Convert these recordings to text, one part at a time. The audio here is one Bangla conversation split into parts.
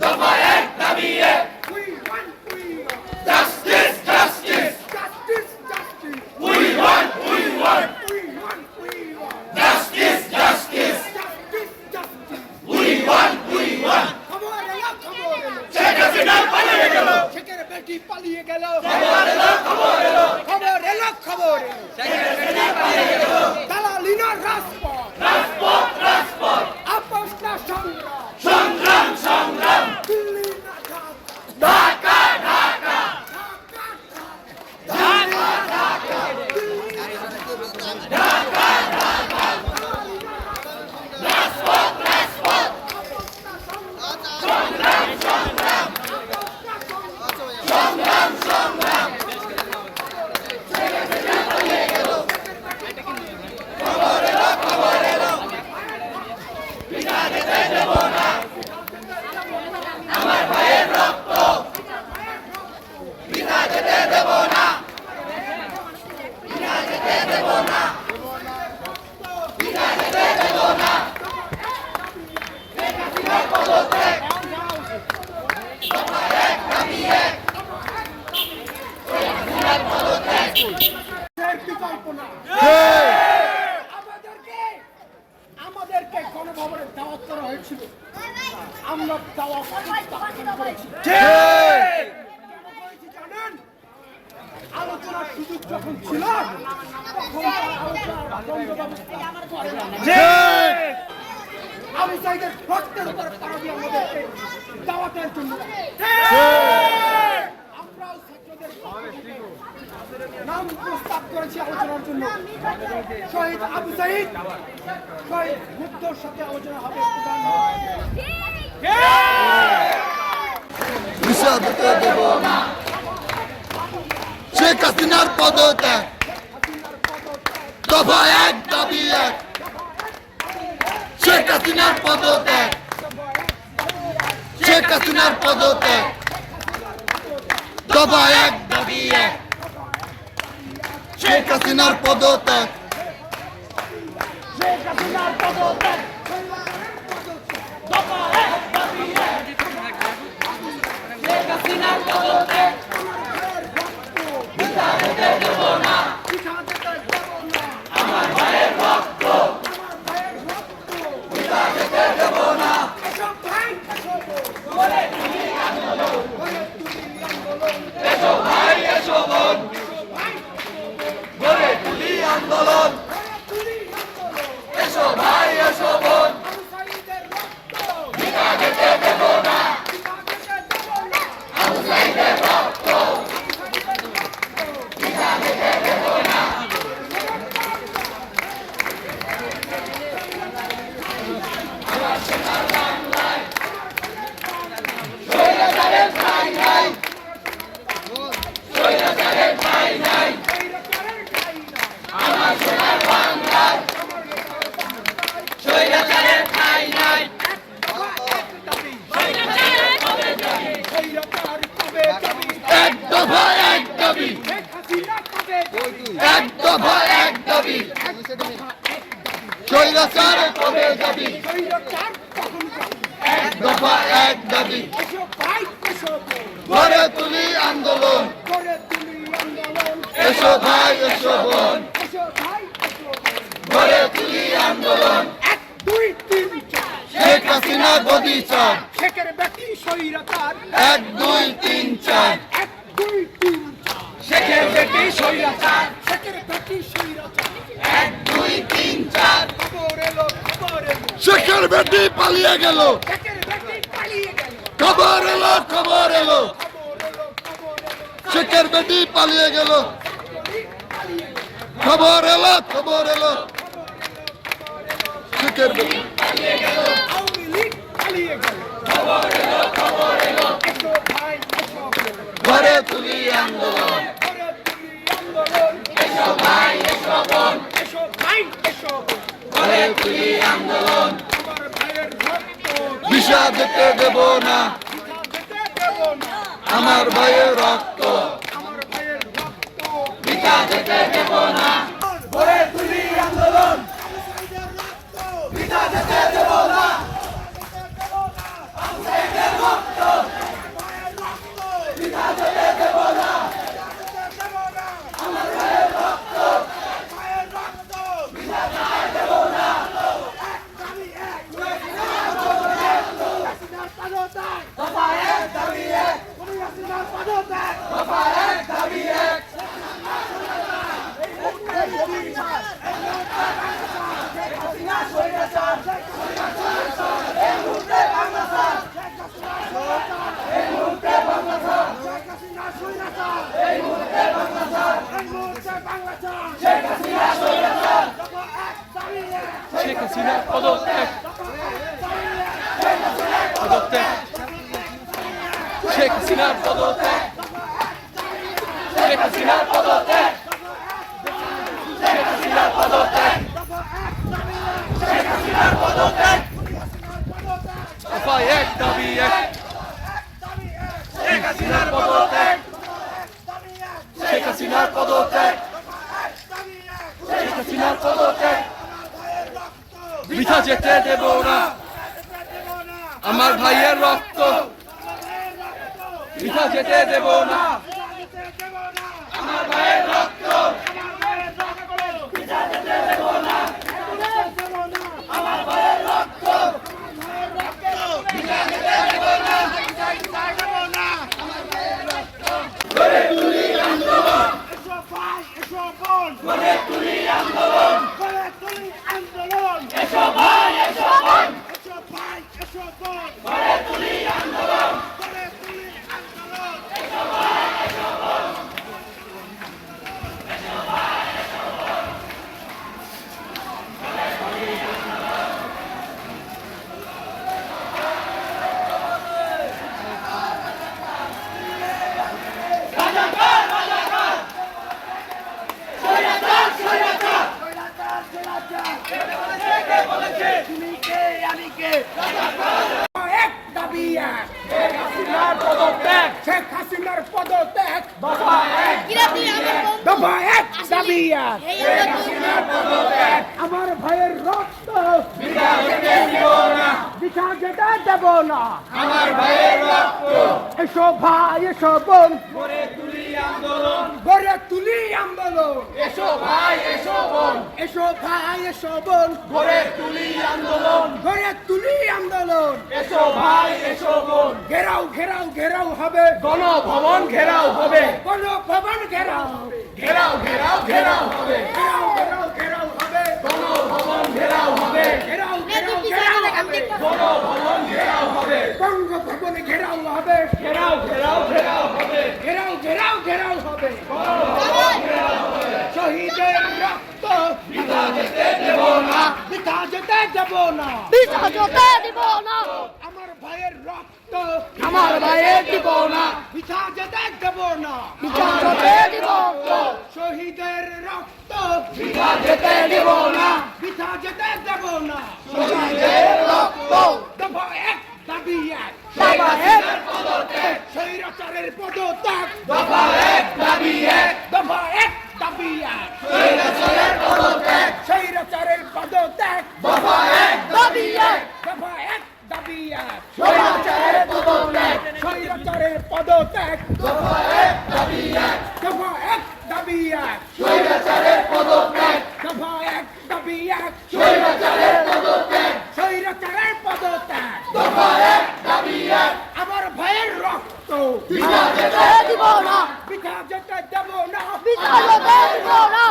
দফা এক দাবি এক justice justice we want justice justice we want Sheikh Hasina পালিয়ে গেল শেখের বেটি পালিয়ে গেল খবর এলো খবর শেখ হাসিনা পালিয়ে গেল দালালি না রাজপথ রাজপথ আপোষ না সংগ্রাম সংগ্রাম দিল্লি না ঢাকা আমাদেরকে গণভবনে দাওয়াত করা হয়েছিল আমরা দাওয়াত করেছি জানেন আলোচনার সুযোগ যখন ছিল তখন আবু সাইদের রক্তের উপর পাড়া দিয়ে আমাদেরকে দাওয়াতের জন্য আমরাও ছাত্রদের নাম প্রস্তাব করেছি আলোচনার জন্য শহীদ আবু সাইদ শহীদ মুগ্ধর সাথে আলোচনা হবে বিষয় দিতে দেব না শেখ হাসিনার পদত্যাগ দফা এক দাবি এক শেখ হাসিনার পদত্যাগ শেখ হাসিনার পদত্যাগ দফা এক দাবি এক শেখ হাসিনার পদত্যাগ স্বৈরাচার কবে যাবি এক দফা এক দাবি গড়ে তুলি আন্দোলন এসো ভাই এসো বোন গড়ে তুলি আন্দোলন শেখ হাসিনা গদি চার শেখের বেটি স্বৈরাচার 1 2 3 4 শেখের বেটি স্বৈরাচার শেখের বেটি স্বৈরাচার 1 2 3 4 খবর এলো শেখের বেটি পালিয়ে গেল শেখের বেটি পালিয়ে গেল খবর এলো শেখের বেটি পালিয়ে গেল খবর এলো শেখের বেটি পালিয়ে গেল আওয়ামী লীগ পালিয়ে গেল খবর এলো এসো ভাই এসো ঘরে তুলি আন্দোলন এসো ভাই এসো বোন এসো ভাই এসো ঘরে তুলি আন্দোলন আমার ভাইয়ের রক্ত দিশা যেতে দেব না যেতে দেব না আমার ভাইয়ের রক্ত আমার ভাইয়ের রক্ত দিশা যেতে দেব না গড়ে তুলি আন্দোলন দিশা যেতে দেব না হাসিনার পদত্যাগ শেখ হাসিনার পদত্যাগ শেখ হাসিনার পদত্যাগ শেখ হাসিনার পদত্যাগ দফা এক দাবি এক শেখ হাসিনার পদত্যাগ শেখ হাসিনার পদত্যাগ শেখ হাসিনার পদত্যাগ বৃথা যেতে দেব না আমার ভাইয়ের রক্ত বৃথা যেতে দেব না আমার ভাইয়ের রক্ত বৃথা যেতে দেব না আমার ভাইয়ের রক্ত বৃথা যেতে দেব না গড়ে তুলি আন্দোলন এসো ভাই এসো বোন গড়ে তুলি আন্দোলন গড়ে তুলি আন্দোলন এসো ভাই এসো বোন এসো ভাই এসো বোন গড়ে তুলি আন্দোলন গড়ে তুলি আন্দোলন তুমি কে আমি কে এক দাবি এক শেখ হাসিনার পদত্যাগ শেখ হাসিনার পদত্যাগ দফা এক দফা এক দাবি এক শেখ হাসিনার পদত্যাগ আমার ভাইয়ের রক্ত বৃথা যেতে দিব না দিশা যেতে দেব না আমার ভাইয়ের রক্ত এসো ভাই এসো বোন গড়ে তুলি আন্দোলন গড়ে তুলি আন্দোলন এসো ভাই এসো বোন এসো ভাই এসো বোন গড়ে তুলি আন্দোলন গড়ে তুলি আন্দোলন এসো ভাই এসো বোন ঘেরাও ঘেরাও ঘেরাও হবে গণভবন ঘেরাও হবে কোনো ভবন ঘেরাও হবে ঘেরাও ঘেরাও ঘেরাও হবে ঘেরাও ঘেরাও ঘেরাও হবে গণভবন ঘেরাও হবে ঘেরাও ঘেরাও ঘেরাও হবে গণভবন ঘেরাও হবে বঙ্গভবনে ঘেরাও হবে ঘেরাও ঘেরাও ঘেরাও হবে ঘেরাও ঘেরাও ঘেরাও হবে শহীদের রক্ত বৃথা যেতে দেব না বৃথা যেতে দেব না বিজয় হতে দিব না আমার ভাইয়ের রক্ত আমার ভাইয়ের দিব না বৃথা যেতে দেব না বিজয় হতে দিব না শহীদের রক্ত বৃথা যেতে দেব না বৃথা যেতে দেব না শহীদের রক্ত দফা এক দাবি এক দফা এক পদত্যাগ স্বৈরাচারের পদত্যাগ দফা এক দাবি এক দফা এক দাবি এক স্বৈরাচারের পদত্যাগ স্বৈরাচারের পদত্যাগ দফা এক দাবি এক দফা এক দাবি এক স্বৈরাচারের পদত্যাগ স্বৈরাচারের পদত্যাগ দফা এক দাবি এক দফা এক দাবি এক স্বৈরাচারের পদত্যাগ দফা এক দাবি এক স্বৈরাচারের পদত্যাগ স্বৈরাচারের পদত্যাগ দফা এক দাবি এক আমার ভাইয়ের রক্ত বৃথা যেতে দিব না পিঠা যেতে দেব না বিজয় হতে দিব না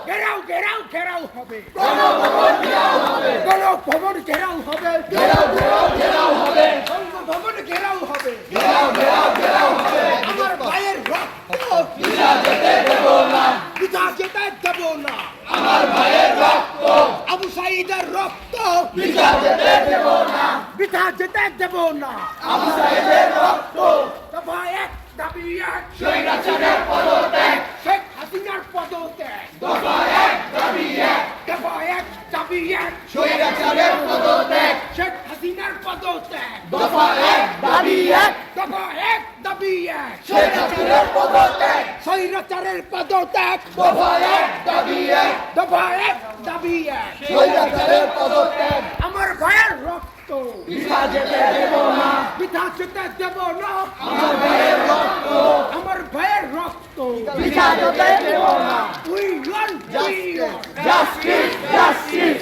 ঘেরাও ঘেরাও ঘেরাও হবে গণভবন ঘেরাও হবে গণভবন ঘেরাও হবে ঘেরাও ঘেরাও ঘেরাও হবে বঙ্গভবন ঘেরাও হবে ঘেরাও ঘেরাও ঘেরাও হবে আমার ভাইয়ের রক্ত বৃথা যেতে দেব না পিঠা যেতে দেব না আমার ভাইয়ের রক্ত আবু সাঈদের রক্ত বৃথা যেতে দেব না পিঠা যেতে দেব না আবু সাঈদের রক্ত দফা এক দাবি এক স্বৈরাচারের পদত্যাগ শেখ হাসিনার পদত্যাগ দফা এক দাবি এক দফা এক দাবি এক স্বৈরাচারের পদত্যাগ শেখ হাসিনার পদত্যাগ দফা এক দাবি এক দফা এক দাবি এক স্বৈরাচারের পদত্যাগ স্বৈরাচারের পদত্যাগ দফা এক দাবি এক দফা এক দাবি এক স্বৈরাচারের পদত্যাগ আমার ভাইয়ের রক্ত বৃথা যেতে দেব না পিঠা যেতে দেব না আমার ভাইয়ের রক্ত আমার ভাইয়ের রক্ত বৃথা যেতে দেব না উই ওয়ান্ট জাস্টিস জাস্টিস